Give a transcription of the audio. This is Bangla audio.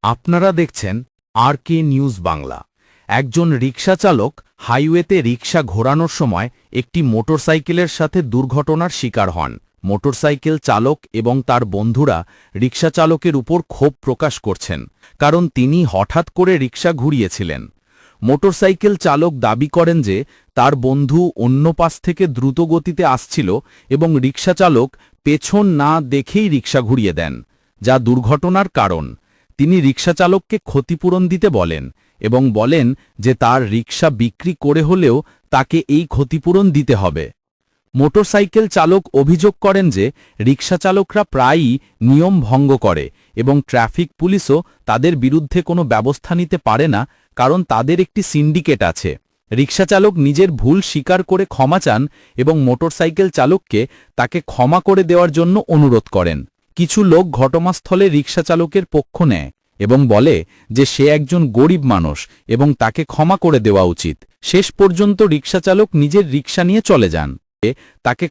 আপনারা দেখছেন RK নিউজ বাংলা। একজন রিকশা চালক হাইওয়েতে রিকশা ঘোরানোর সময় একটি মোটরসাইকেলের সাথে দুর্ঘটনার শিকার হন। মোটরসাইকেল চালক এবং তার বন্ধুরা রিকশা চালকের উপর ক্ষোভ প্রকাশ করছেন, কারণ তিনি হঠাৎ করে রিকশা ঘুরিয়েছিলেন। মোটরসাইকেল চালক দাবি করেন যে তার বন্ধু অন্য পাশ থেকে দ্রুত গতিতে আসছিল এবং রিকশা চালক পেছন না দেখেই রিকশা ঘুরিয়ে দেন, যা দুর্ঘটনার কারণ। তিনি রিকশা চালককে ক্ষতিপূরণ দিতে বলেন এবং বলেন যে তার রিকশা বিক্রি করে হলেও তাকে এই ক্ষতিপূরণ দিতে হবে। মোটরসাইকেল চালক অভিযোগ করেন যে রিকশা চালকরা প্রায়ই নিয়ম ভঙ্গ করে এবং ট্রাফিক পুলিশও তাদের বিরুদ্ধে কোনো ব্যবস্থা নিতে পারে না, কারণ তাদের একটি সিন্ডিকেট আছে। রিকশা চালক নিজের ভুল স্বীকার করে ক্ষমা চান এবং মোটরসাইকেল চালককে তাকে ক্ষমা করে দেওয়ার জন্য অনুরোধ করেন। কিছু লোক ঘটনাস্থলে রিকশা চালকের পক্ষ নেয় এবং বলে যে সে একজন গরিব মানুষ এবং তাকে ক্ষমা করে দেওয়া উচিত। শেষ পর্যন্ত রিকশা চালক নিজের রিকশা নিয়ে চলে যান। তাকে